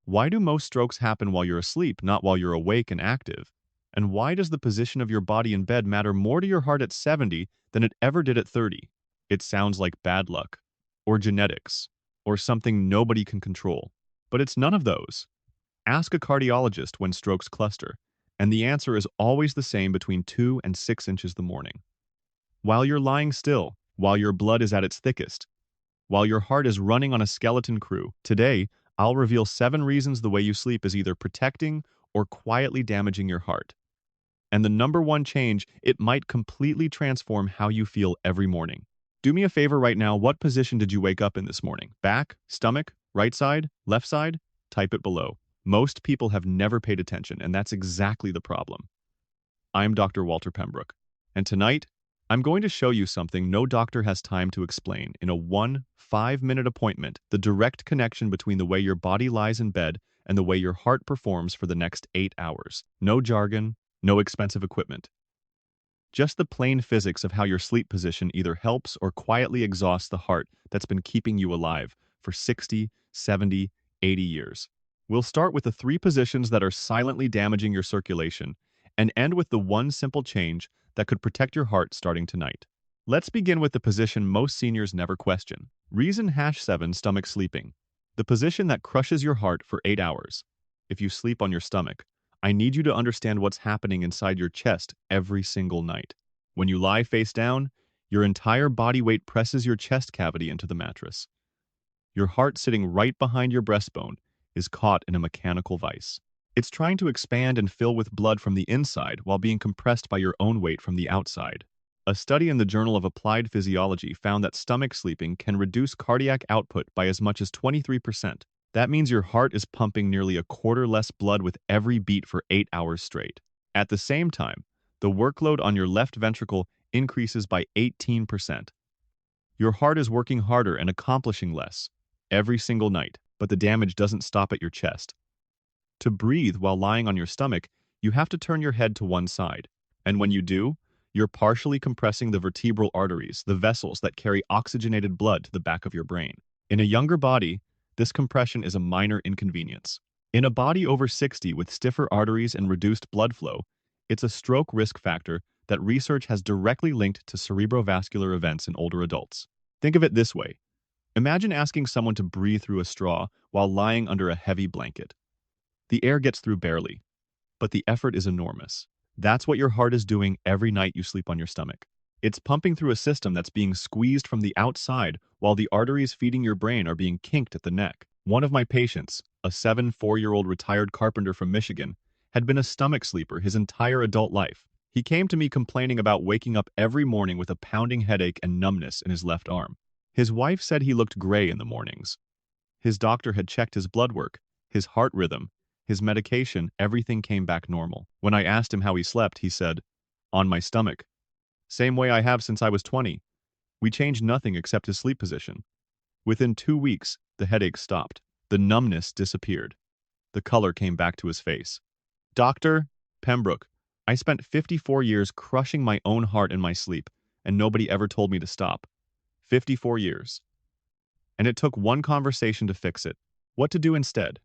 Why do most strokes happen while you're asleep, not while you're awake and active? And why does the position of your body in bed matter more to your heart at 70 than it ever did at 30? It sounds like bad luck, or genetics, or something nobody can control. But it's none of those. Ask a cardiologist when strokes cluster, and the answer is always the same between 2 and 6 inches the morning. While you're lying still, while your blood is at its thickest, while your heart is running on a skeleton crew, today I'll reveal 7 reasons the way you sleep is either protecting or quietly damaging your heart. And the number one change, it might completely transform how you feel every morning. Do me a favor right now, what position did you wake up in this morning? Back, stomach, right side, left side? Type it below. Most people have never paid attention, and that's exactly the problem. I'm Dr. Walter Pembrook, and tonight, I'm going to show you something no doctor has time to explain in a 5-minute appointment, the direct connection between the way your body lies in bed and the way your heart performs for the next 8 hours. No jargon, no expensive equipment. Just the plain physics of how your sleep position either helps or quietly exhausts the heart that's been keeping you alive for 60, 70, 80 years. We'll start with the 3 positions that are silently damaging your circulation and end with the one simple change that could protect your heart starting tonight. Let's begin with the position most seniors never question. Reason #7 stomach sleeping. The position that crushes your heart for 8 hours. If you sleep on your stomach, I need you to understand what's happening inside your chest every single night. When you lie face down, your entire body weight presses your chest cavity into the mattress. Your heart sitting right behind your breastbone is caught in a mechanical vice. It's trying to expand and fill with blood from the inside while being compressed by your own weight from the outside. A study in the Journal of Applied Physiology found that stomach sleeping can reduce cardiac output by as much as 23%. That means your heart is pumping nearly a quarter less blood with every beat for 8 hours straight. At the same time, the workload on your left ventricle increases by 18%. Your heart is working harder and accomplishing less every single night, but the damage doesn't stop at your chest. To breathe while lying on your stomach, you have to turn your head to one side. And when you do, you're partially compressing the vertebral arteries, the vessels that carry oxygenated blood to the back of your brain. In a younger body, this compression is a minor inconvenience. In a body over 60 with stiffer arteries and reduced blood flow, it's a stroke risk factor that research has directly linked to cerebrovascular events in older adults. Think of it this way. Imagine asking someone to breathe through a straw while lying under a heavy blanket. The air gets through barely, but the effort is enormous. That's what your heart is doing every night you sleep on your stomach. It's pumping through a system that's being squeezed from the outside while the arteries feeding your brain are being kinked at the neck. One of my patients, a 4-year-old retired carpenter from Michigan, had been a stomach sleeper his entire adult life. He came to me complaining about waking up every morning with a pounding headache and numbness in his left arm. His wife said he looked gray in the mornings. His doctor had checked his blood work, his heart rhythm, his medication, everything came back normal. When I asked him how he slept, he said, "On my stomach. Same way I have since I was 20. We changed nothing except his sleep position." Within 2 weeks, the headache stopped. The numbness disappeared. The color came back to his face. Dr. Pembrook, I spent 54 years crushing my own heart in my sleep, and nobody ever told me to stop. 54 years. And it took one conversation to fix it. What to do instead?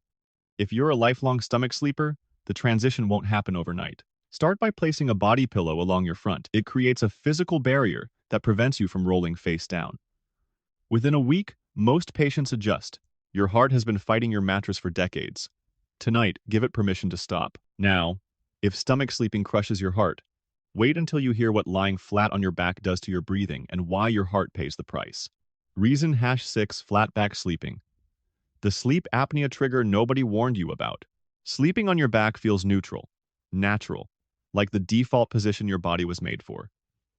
If you're a lifelong stomach sleeper, the transition won't happen overnight. Start by placing a body pillow along your front. It creates a physical barrier that prevents you from rolling face down. Within a week, most patients adjust. Your heart has been fighting your mattress for decades. Tonight, give it permission to stop. Now, if stomach sleeping crushes your heart, wait until you hear what lying flat on your back does to your breathing and why your heart pays the price. Reason #6 flat back sleeping. The sleep apnea trigger nobody warned you about. Sleeping on your back feels neutral, natural, like the default position your body was made for.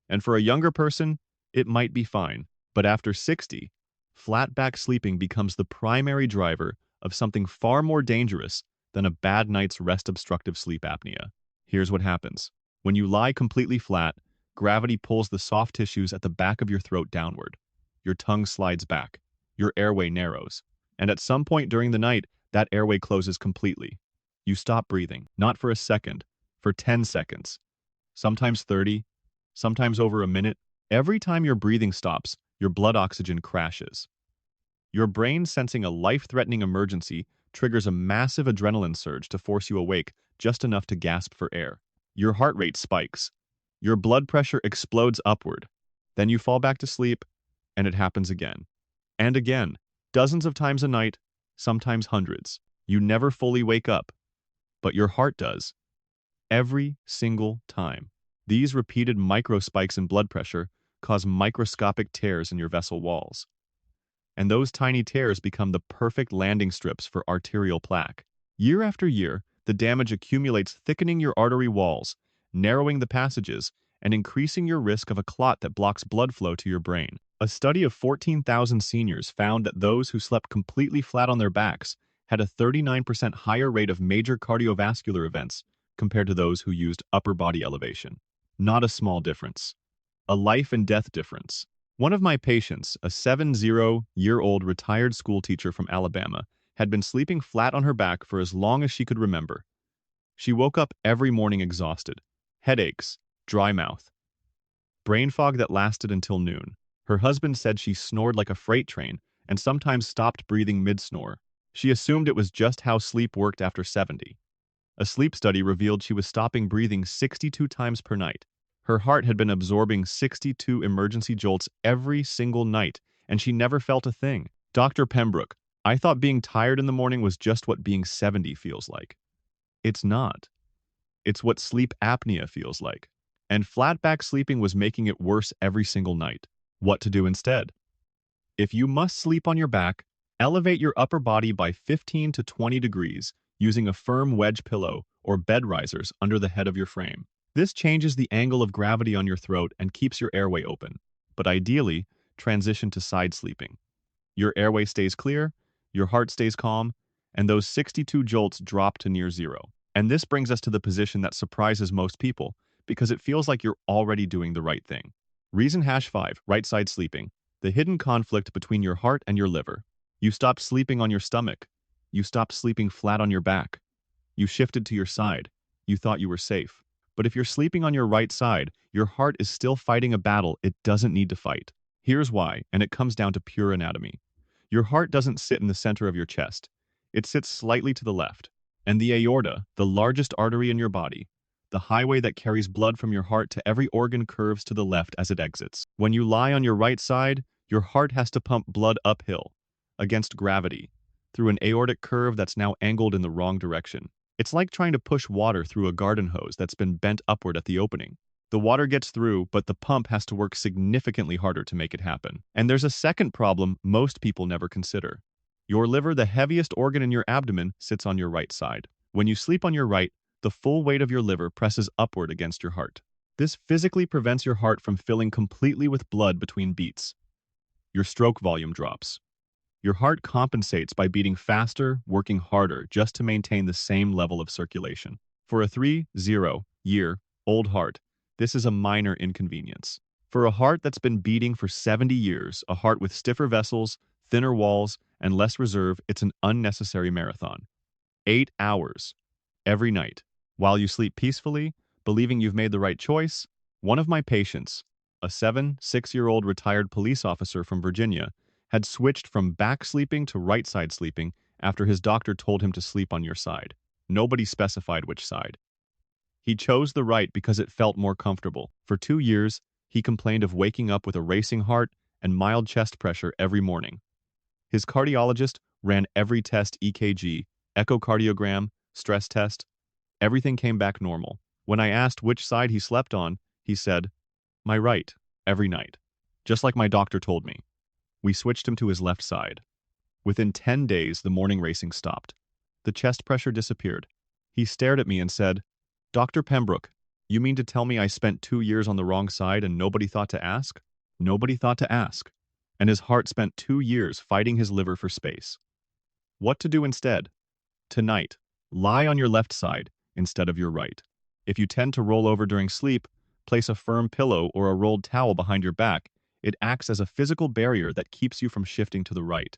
And for a younger person, it might be fine. But after 60, flat back sleeping becomes the primary driver of something far more dangerous than a bad night's rest obstructive sleep apnea. Here's what happens. When you lie completely flat, gravity pulls the soft tissues at the back of your throat downward. Your tongue slides back. Your airway narrows. And at some point during the night, that airway closes completely. You stop breathing, not for a second, for 10 seconds, sometimes 30, sometimes over a minute. Every time your breathing stops, your blood oxygen crashes. Your brain, sensing a life-threatening emergency, triggers a massive adrenaline surge to force you awake just enough to gasp for air. Your heart rate spikes. Your blood pressure explodes upward. Then you fall back to sleep, and it happens again. And again, dozens of times a night, sometimes hundreds. You never fully wake up, but your heart does. Every single time. These repeated micro spikes in blood pressure cause microscopic tears in your vessel walls. And those tiny tears become the perfect landing strips for arterial plaque. Year after year, the damage accumulates, thickening your artery walls, narrowing the passages, and increasing your risk of a clot that blocks blood flow to your brain. A study of 14,000 seniors found that those who slept completely flat on their backs had a 39% higher rate of major cardiovascular events compared to those who used upper body elevation. Not a small difference. A life and death difference. One of my patients, a 70-year-old retired schoolteacher from Alabama, had been sleeping flat on her back for as long as she could remember. She woke up every morning exhausted, headaches, dry mouth, brain fog that lasted until noon. Her husband said she snored like a freight train and sometimes stopped breathing mid-snore. She assumed it was just how sleep worked after 70. A sleep study revealed she was stopping breathing 62 times per night. Her heart had been absorbing 62 emergency jolts every single night, and she never felt a thing. Dr. Pembrook, I thought being tired in the morning was just what being 70 feels like. It's not. It's what sleep apnea feels like. And flat back sleeping was making it worse every single night. What to do instead? If you must sleep on your back, elevate your upper body by 15 to 20 degrees using a firm wedge pillow or bed risers under the head of your frame. This changes the angle of gravity on your throat and keeps your airway open. But ideally, transition to side sleeping. Your airway stays clear, your heart stays calm, and those 62 jolts drop to near zero. And this brings us to the position that surprises most people because it feels like you're already doing the right thing. Reason #5, right side sleeping. The hidden conflict between your heart and your liver. You stopped sleeping on your stomach. You stopped sleeping flat on your back. You shifted to your side. You thought you were safe. But if you're sleeping on your right side, your heart is still fighting a battle it doesn't need to fight. Here's why, and it comes down to pure anatomy. Your heart doesn't sit in the center of your chest. It sits slightly to the left. And the aorta, the largest artery in your body, the highway that carries blood from your heart to every organ, curves to the left as it exits. When you lie on your right side, your heart has to pump blood uphill, against gravity, through an aortic curve that's now angled in the wrong direction. It's like trying to push water through a garden hose that's been bent upward at the opening. The water gets through, but the pump has to work significantly harder to make it happen. And there's a second problem most people never consider. Your liver, the heaviest organ in your abdomen, sits on your right side. When you sleep on your right, the full weight of your liver presses upward against your heart. This physically prevents your heart from filling completely with blood between beats. Your stroke volume drops. Your heart compensates by beating faster, working harder, just to maintain the same level of circulation. For a 30-year-old heart, this is a minor inconvenience. For a heart that's been beating for 70 years, a heart with stiffer vessels, thinner walls, and less reserve, it's an unnecessary marathon. 8 hours every night. While you sleep peacefully, believing you've made the right choice, one of my patients, a 76-year-old retired police officer from Virginia, had switched from back sleeping to right side sleeping after his doctor told him to sleep on your side. Nobody specified which side. He chose the right because it felt more comfortable. For 2 years, he complained of waking up with a racing heart and mild chest pressure every morning. His cardiologist ran every test: EKG, echocardiogram, stress test. Everything came back normal. When I asked which side he slept on, he said, "My right, every night." Just like my doctor told me. We switched him to his left side. Within 10 days, the morning racing stopped. The chest pressure disappeared. He stared at me and said, "Dr. Pembrook, you mean to tell me I spent 2 years on the wrong side and nobody thought to ask?" Nobody thought to ask. And his heart spent 2 years fighting his liver for space. What to do instead? Tonight, lie on your left side instead of your right. If you tend to roll over during sleep, place a firm pillow or a rolled towel behind your back. It acts as a physical barrier that keeps you from shifting to the right.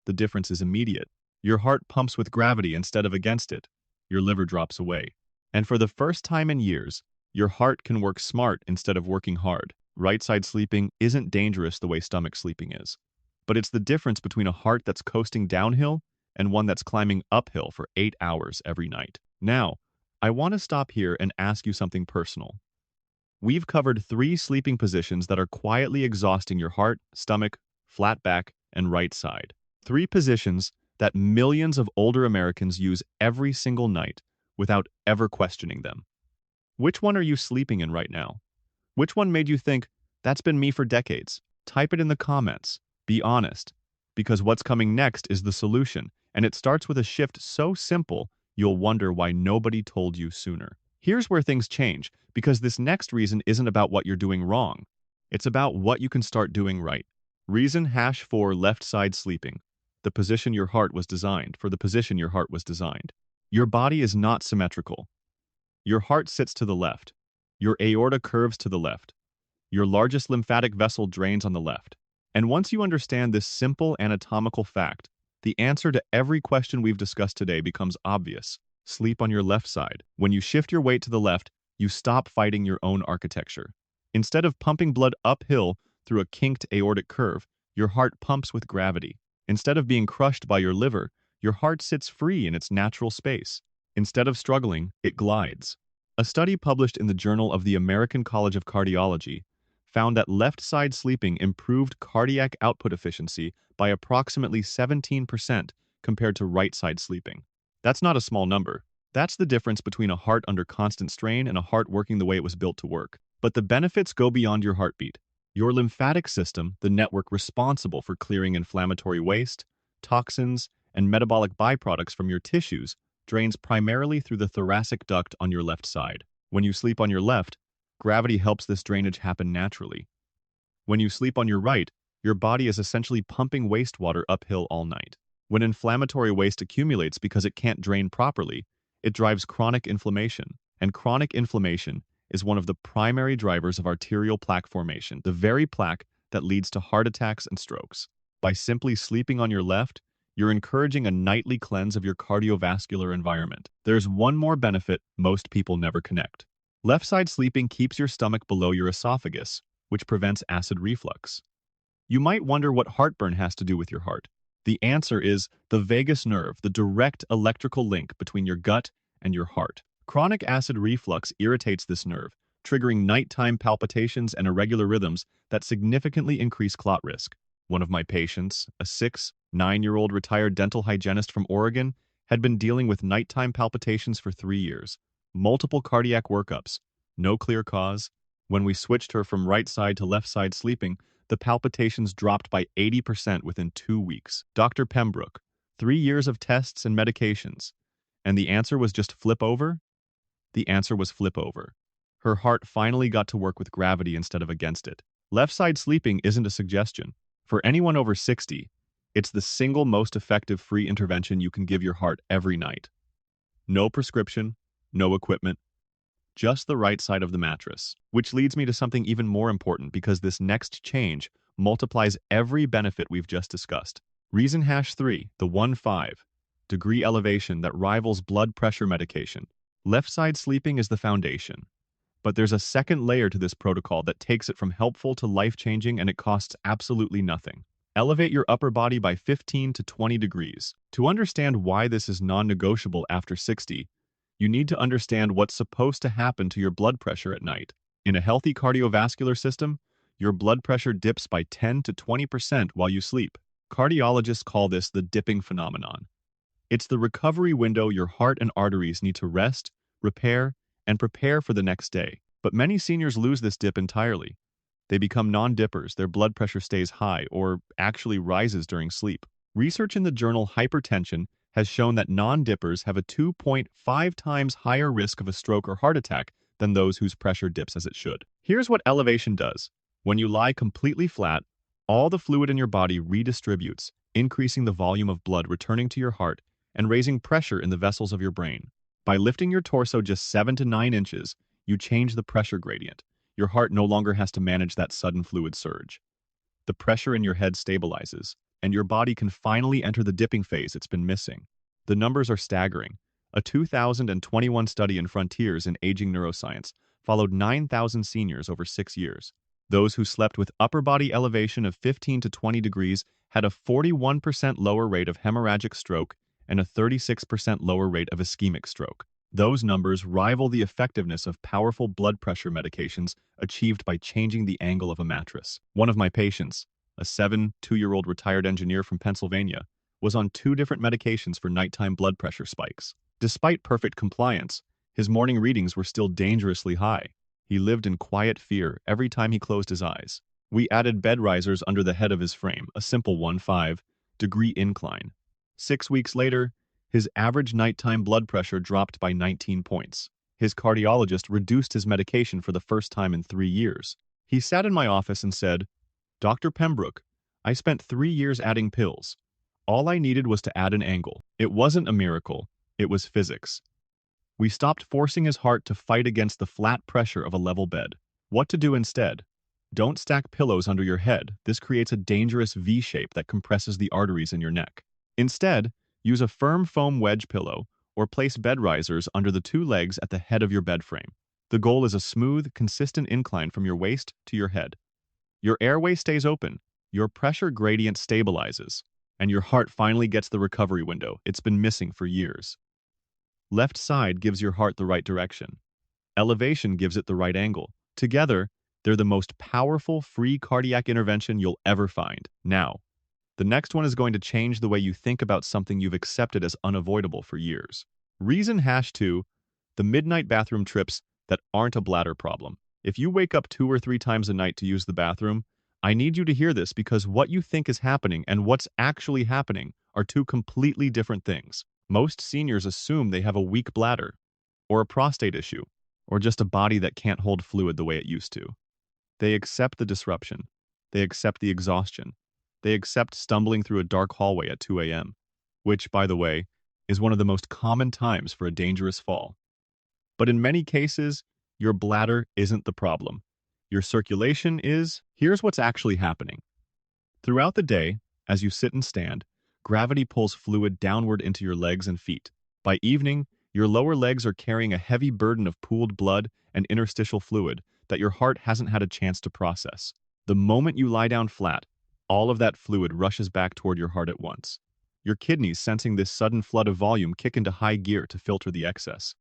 The difference is immediate. Your heart pumps with gravity instead of against it. Your liver drops away. And for the first time in years, your heart can work smart instead of working hard. Right side sleeping isn't dangerous the way stomach sleeping is. But it's the difference between a heart that's coasting downhill and one that's climbing uphill for 8 hours every night. Now, I want to stop here and ask you something personal. We've covered 3 sleeping positions that are quietly exhausting your heart, stomach, flat back, and right side. 3 positions that millions of older Americans use every single night without ever questioning them. Which one are you sleeping in right now? Which one made you think, that's been me for decades? Type it in the comments. Be honest. Because what's coming next is the solution, and it starts with a shift so simple, you'll wonder why nobody told you sooner. Here's where things change, because this next reason isn't about what you're doing wrong. It's about what you can start doing right. Reason #4 left side sleeping. The position your heart was designed for the position your heart was designed. Your body is not symmetrical. Your heart sits to the left. Your aorta curves to the left. Your largest lymphatic vessel drains on the left. And once you understand this simple anatomical fact, the answer to every question we've discussed today becomes obvious. Sleep on your left side. When you shift your weight to the left, you stop fighting your own architecture. Instead of pumping blood uphill through a kinked aortic curve, your heart pumps with gravity. Instead of being crushed by your liver, your heart sits free in its natural space. Instead of struggling, it glides. A study published in the Journal of the American College of Cardiology found that left-side sleeping improved cardiac output efficiency by approximately 17% compared to right-side sleeping. That's not a small number. That's the difference between a heart under constant strain and a heart working the way it was built to work. But the benefits go beyond your heartbeat. Your lymphatic system, the network responsible for clearing inflammatory waste, toxins, and metabolic byproducts from your tissues, drains primarily through the thoracic duct on your left side. When you sleep on your left, gravity helps this drainage happen naturally. When you sleep on your right, your body is essentially pumping wastewater uphill all night. When inflammatory waste accumulates because it can't drain properly, it drives chronic inflammation. And chronic inflammation is one of the primary drivers of arterial plaque formation, the very plaque that leads to heart attacks and strokes. By simply sleeping on your left, you're encouraging a nightly cleanse of your cardiovascular environment. There's one more benefit most people never connect. Left-side sleeping keeps your stomach below your esophagus, which prevents acid reflux. You might wonder what heartburn has to do with your heart. The answer is the vagus nerve, the direct electrical link between your gut and your heart. Chronic acid reflux irritates this nerve, triggering nighttime palpitations and irregular rhythms that significantly increase clot risk. One of my patients, a 9-year-old retired dental hygienist from Oregon, had been dealing with nighttime palpitations for 3 years. Multiple cardiac workups, no clear cause. When we switched her from right side to left side sleeping, the palpitations dropped by 80% within 2 weeks. Dr. Pembrook, 3 years of tests and medications. And the answer was just flip over? The answer was flip over. Her heart finally got to work with gravity instead of against it. Left side sleeping isn't a suggestion. For anyone over 60, it's the single most effective free intervention you can give your heart every night. No prescription, no equipment, just the right side of the mattress. Which leads me to something even more important because this next change multiplies every benefit we've just discussed. Reason #3, the 1.5-degree elevation that rivals blood pressure medication. Left side sleeping is the foundation. But there's a second layer to this protocol that takes it from helpful to life-changing, and it costs absolutely nothing. Elevate your upper body by 15 to 20 degrees. To understand why this is non-negotiable after 60, you need to understand what's supposed to happen to your blood pressure at night. In a healthy cardiovascular system, your blood pressure dips by 10 to 20% while you sleep. Cardiologists call this the dipping phenomenon. It's the recovery window your heart and arteries need to rest, repair, and prepare for the next day. But many seniors lose this dip entirely. They become non-dippers, their blood pressure stays high or actually rises during sleep. Research in the journal Hypertension has shown that non-dippers have a 2.5 times higher risk of a stroke or heart attack than those whose pressure dips as it should. Here's what elevation does. When you lie completely flat, all the fluid in your body redistributes, increasing the volume of blood returning to your heart and raising pressure in the vessels of your brain. By lifting your torso just 7 to 9 inches, you change the pressure gradient. Your heart no longer has to manage that sudden fluid surge. The pressure in your head stabilizes, and your body can finally enter the dipping phase it's been missing. The numbers are staggering. A 2021 study in Frontiers in Aging Neuroscience followed 9,000 seniors over 6 years. Those who slept with upper body elevation of 15 to 20 degrees had a 41% lower rate of hemorrhagic stroke and a 36% lower rate of ischemic stroke. Those numbers rival the effectiveness of powerful blood pressure medications achieved by changing the angle of a mattress. One of my patients, a 72-year-old retired engineer from Pennsylvania, was on 2 different medications for nighttime blood pressure spikes. Despite perfect compliance, his morning readings were still dangerously high. He lived in quiet fear every time he closed his eyes. We added bed risers under the head of his frame, a simple 1.5-degree incline. 6 weeks later, his average nighttime blood pressure dropped by 19 points. His cardiologist reduced his medication for the first time in 3 years. He sat in my office and said, "Dr. Pembrook, I spent 3 years adding pills. All I needed was to add an angle. It wasn't a miracle, it was physics." We stopped forcing his heart to fight against the flat pressure of a level bed. What to do instead? Don't stack pillows under your head. This creates a dangerous V shape that compresses the arteries in your neck. Instead, use a firm foam wedge pillow or place bed risers under the 2 legs at the head of your bed frame. The goal is a smooth, consistent incline from your waist to your head. Your airway stays open, your pressure gradient stabilizes, and your heart finally gets the recovery window it's been missing for years. Left side gives your heart the right direction. Elevation gives it the right angle. Together, they're the most powerful free cardiac intervention you'll ever find. Now, the next one is going to change the way you think about something you've accepted as unavoidable for years. Reason #2, the midnight bathroom trips that aren't a bladder problem. If you wake up 2 or 3 times a night to use the bathroom, I need you to hear this because what you think is happening and what's actually happening are 2 completely different things. Most seniors assume they have a weak bladder, or a prostate issue, or just a body that can't hold fluid the way it used to. They accept the disruption. They accept the exhaustion. They accept stumbling through a dark hallway at 2 a.m., which, by the way, is one of the most common times for a dangerous fall. But in many cases, your bladder isn't the problem. Your circulation is. Here's what's actually happening. Throughout the day, as you sit and stand, gravity pulls fluid downward into your legs and feet. By evening, your lower legs are carrying a heavy burden of pooled blood and interstitial fluid that your heart hasn't had a chance to process. The moment you lie down flat, all of that fluid rushes back toward your heart at once. Your kidneys, sensing this sudden flood of volume, kick into high gear to filter the excess.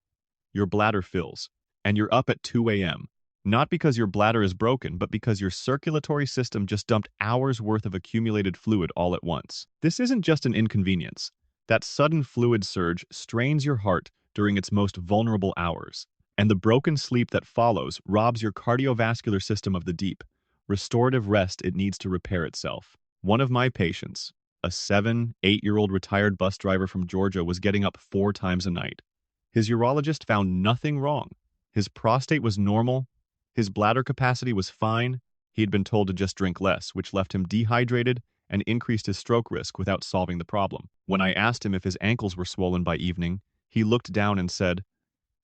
Your bladder fills, and you're up at 2 a.m. Not because your bladder is broken, but because your circulatory system just dumped hours worth of accumulated fluid all at once. This isn't just an inconvenience. That sudden fluid surge strains your heart during its most vulnerable hours, and the broken sleep that follows robs your cardiovascular system of the deep, restorative rest it needs to repair itself. One of my patients, a 8-year-old retired bus driver from Georgia, was getting up 4 times a night. His urologist found nothing wrong. His prostate was normal. His bladder capacity was fine. He'd been told to just drink less, which left him dehydrated and increased his stroke risk without solving the problem. When I asked him if his ankles were swollen by evening, he looked down and said,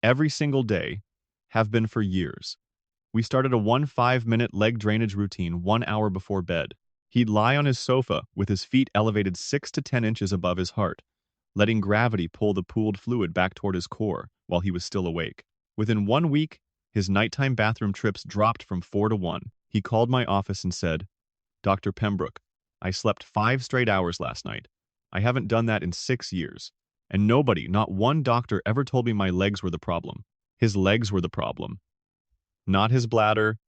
"Every single day, have been for years. We started a 5-minute leg drainage routine 1 hour before bed. He'd lie on his sofa with his feet elevated 6 to 10 inches above his heart, letting gravity pull the pooled fluid back toward his core while he was still awake. Within 1 week, his nighttime bathroom trips dropped from 4 to 1. He called my office and said, "Dr. Pembrook, I slept 5 straight hours last night. I haven't done that in 6 years. And nobody, not one doctor, ever told me my legs were the problem." His legs were the problem. Not his bladder,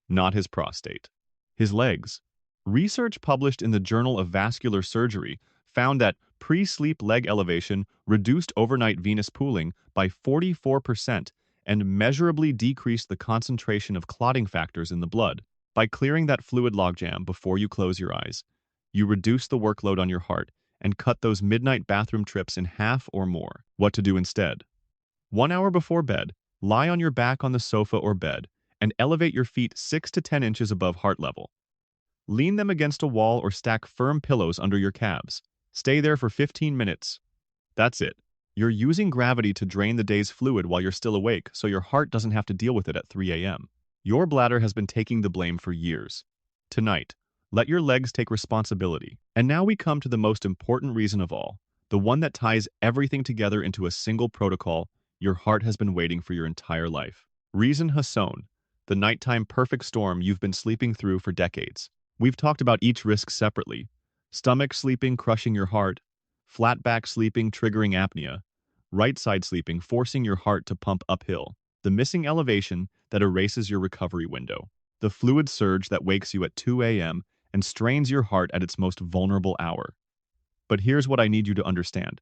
not his prostate. His legs. Research published in the Journal of Vascular Surgery found that pre-sleep leg elevation reduced overnight venous pooling by 44% and measurably decreased the concentration of clotting factors in the blood. By clearing that fluid logjam before you close your eyes, you reduce the workload on your heart and cut those midnight bathroom trips in half or more. What to do instead? 1 hour before bed, lie on your back on the sofa or bed and elevate your feet 6 to 10 inches above heart level. Lean them against a wall or stack firm pillows under your calves. Stay there for 15 minutes. That's it. You're using gravity to drain the day's fluid while you're still awake, so your heart doesn't have to deal with it at 3 a.m. Your bladder has been taking the blame for years. Tonight, let your legs take responsibility. And now we come to the most important reason of all, the one that ties everything together into a single protocol your heart has been waiting for your entire life. Reason Hasson, the nighttime perfect storm you've been sleeping through for decades. We've talked about each risk separately, Stomach sleeping crushing your heart, flat back sleeping triggering apnea, right side sleeping forcing your heart to pump uphill, the missing elevation that erases your recovery window, the fluid surge that wakes you at 2 a.m. and strains your heart at its most vulnerable hour. But here's what I need you to understand.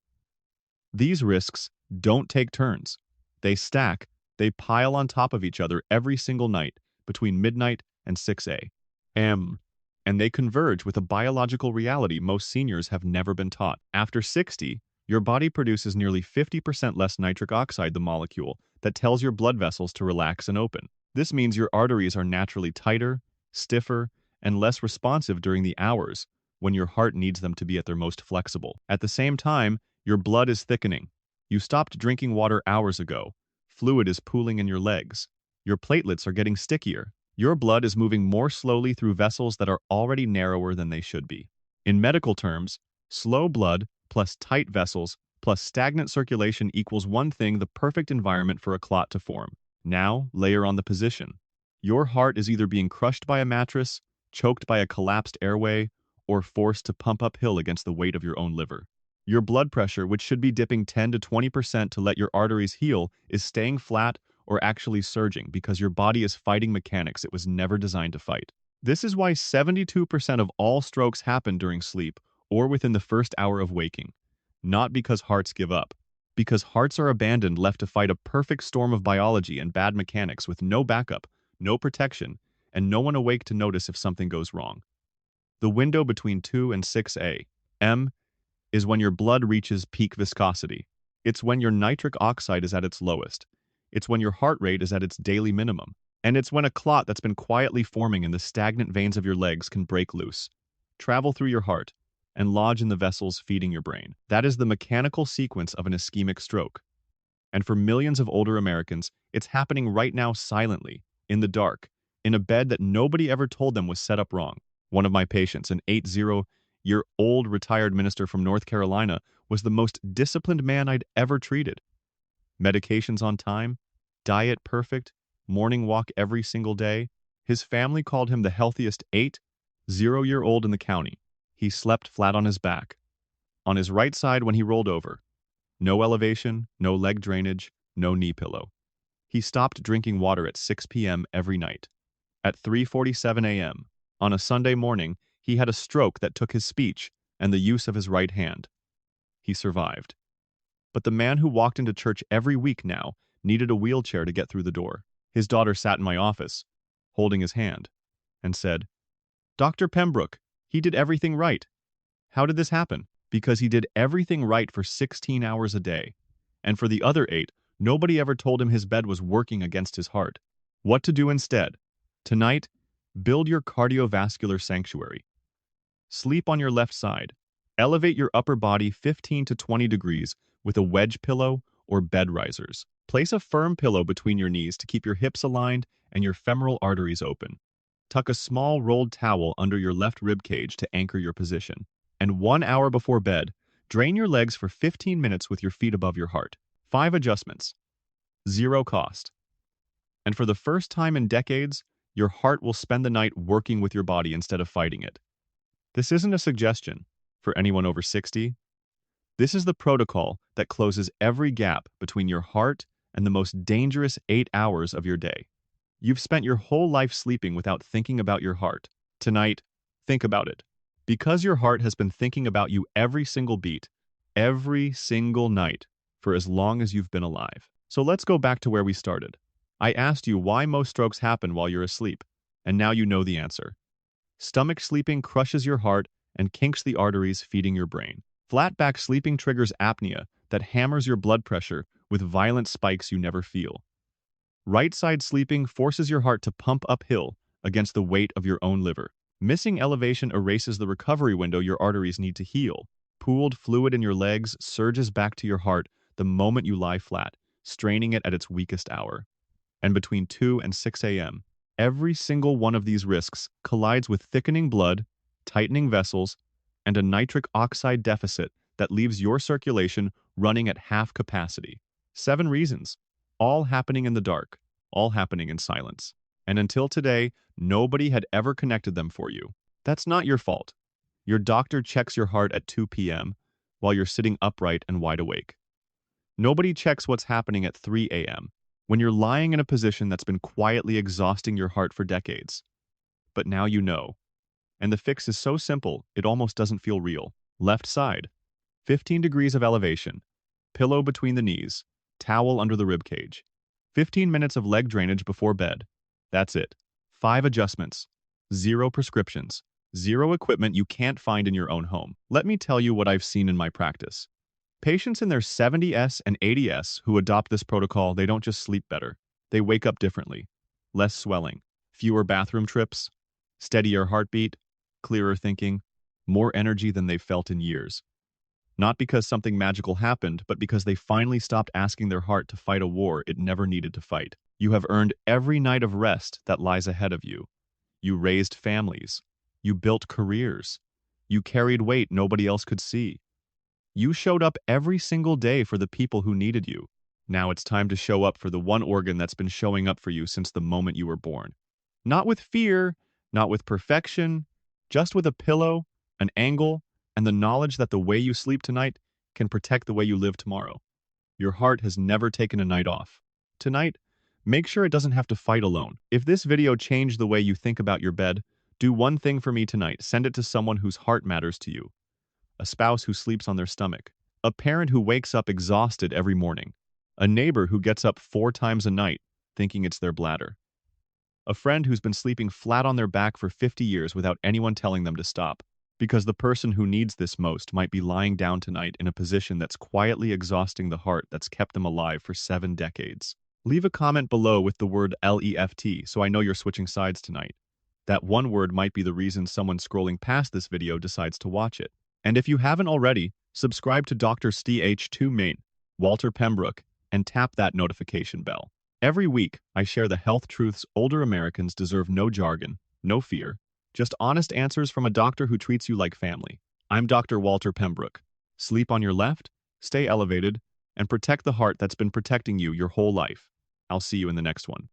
These risks don't take turns. They stack, they pile on top of each other every single night between midnight and 6 a.m. And they converge with a biological reality most seniors have never been taught. After 60, your body produces nearly 50% less nitric oxide, the molecule that tells your blood vessels to relax and open. This means your arteries are naturally tighter, stiffer, and less responsive during the hours when your heart needs them to be at their most flexible. At the same time, your blood is thickening. You stopped drinking water hours ago. Fluid is pooling in your legs. Your platelets are getting stickier. Your blood is moving more slowly through vessels that are already narrower than they should be. In medical terms, slow blood plus tight vessels plus stagnant circulation equals one thing: the perfect environment for a clot to form. Now, layer on the position. Your heart is either being crushed by a mattress, choked by a collapsed airway, or forced to pump uphill against the weight of your own liver. Your blood pressure, which should be dipping 10 to 20% to let your arteries heal, is staying flat or actually surging because your body is fighting mechanics it was never designed to fight. This is why 72% of all strokes happen during sleep or within the first hour of waking. Not because hearts give up, because hearts are abandoned, left to fight a perfect storm of biology and bad mechanics with no backup, no protection, and no one awake to notice if something goes wrong. The window between 2 and 6 a.m. is when your blood reaches peak viscosity. It's when your nitric oxide is at its lowest. It's when your heart rate is at its daily minimum. And it's when a clot that's been quietly forming in the stagnant veins of your legs can break loose, travel through your heart, and lodge in the vessels feeding your brain. That is the mechanical sequence of an ischemic stroke. And for millions of older Americans, it's happening right now silently, in the dark, in a bed that nobody ever told them was set up wrong. One of my patients, an 80-year-old retired minister from North Carolina, was the most disciplined man I'd ever treated. Medications on time, diet perfect, morning walk every single day. His family called him the healthiest 80-year-old in the county. He slept flat on his back, on his right side when he rolled over. No elevation, no leg drainage, no knee pillow. He stopped drinking water at 6 p.m. every night. At 3:47 a.m., on a Sunday morning, he had a stroke that took his speech and the use of his right hand. He survived. But the man who walked into church every week now needed a wheelchair to get through the door. His daughter sat in my office, holding his hand, and said, "Dr. Pembrook, he did everything right." How did this happen? Because he did everything right for 16 hours a day. And for the other 8, nobody ever told him his bed was working against his heart. What to do instead? Tonight, build your cardiovascular sanctuary. Sleep on your left side. Elevate your upper body 15 to 20 degrees with a wedge pillow or bed risers. Place a firm pillow between your knees to keep your hips aligned and your femoral arteries open. Tuck a small rolled towel under your left rib cage to anchor your position. And 1 hour before bed, drain your legs for 15 minutes with your feet above your heart. 5 adjustments. 0 cost. And for the first time in decades, your heart will spend the night working with your body instead of fighting it. This isn't a suggestion for anyone over 60. This is the protocol that closes every gap between your heart and the most dangerous 8 hours of your day. You've spent your whole life sleeping without thinking about your heart. Tonight, think about it. Because your heart has been thinking about you every single beat, every single night, for as long as you've been alive. So let's go back to where we started. I asked you why most strokes happen while you're asleep, and now you know the answer. Stomach sleeping crushes your heart and kinks the arteries feeding your brain. Flat back sleeping triggers apnea that hammers your blood pressure with violent spikes you never feel. Right side sleeping forces your heart to pump uphill against the weight of your own liver. Missing elevation erases the recovery window your arteries need to heal. Pooled fluid in your legs surges back to your heart the moment you lie flat, straining it at its weakest hour. And between 2 and 6 a.m., every single one of these risks collides with thickening blood, tightening vessels, and a nitric oxide deficit that leaves your circulation running at half capacity. 7 reasons, all happening in the dark, all happening in silence. And until today, nobody had ever connected them for you. That's not your fault. Your doctor checks your heart at 2 p.m. while you're sitting upright and wide awake. Nobody checks what's happening at 3 a.m. when you're lying in a position that's been quietly exhausting your heart for decades. But now you know. And the fix is so simple, it almost doesn't feel real. Left side, 15 degrees of elevation, pillow between the knees, towel under the rib cage, 15 minutes of leg drainage before bed. That's it. 5 adjustments, 0 prescriptions, 0 equipment you can't find in your own home. Let me tell you what I've seen in my practice. Patients in their 70s and 80s who adopt this protocol, they don't just sleep better. They wake up differently. Less swelling, fewer bathroom trips, steadier heartbeat, clearer thinking, more energy than they've felt in years. Not because something magical happened, but because they finally stopped asking their heart to fight a war it never needed to fight. You have earned every night of rest that lies ahead of you. You raised families. You built careers. You carried weight nobody else could see. You showed up every single day for the people who needed you. Now it's time to show up for the one organ that's been showing up for you since the moment you were born. Not with fear, not with perfection, just with a pillow, an angle, and the knowledge that the way you sleep tonight can protect the way you live tomorrow. Your heart has never taken a night off. Tonight, make sure it doesn't have to fight alone. If this video changed the way you think about your bed, do one thing for me tonight. Send it to someone whose heart matters to you. A spouse who sleeps on their stomach. A parent who wakes up exhausted every morning. A neighbor who gets up 4 times a night thinking it's their bladder. A friend who's been sleeping flat on their back for 50 years without anyone telling them to stop. Because the person who needs this most might be lying down tonight in a position that's quietly exhausting the heart that's kept them alive for 7 decades. Leave a comment below with the word LEFT so I know you're switching sides tonight. That one word might be the reason someone scrolling past this video decides to watch it. And if you haven't already, subscribe to Dr. STH2 Main, Walter Pembrook, and tap that notification bell. Every week, I share the health truths older Americans deserve: no jargon, no fear, just honest answers from a doctor who treats you like family. I'm Dr. Walter Pembrook. Sleep on your left, stay elevated, and protect the heart that's been protecting you your whole life. I'll see you in the next one.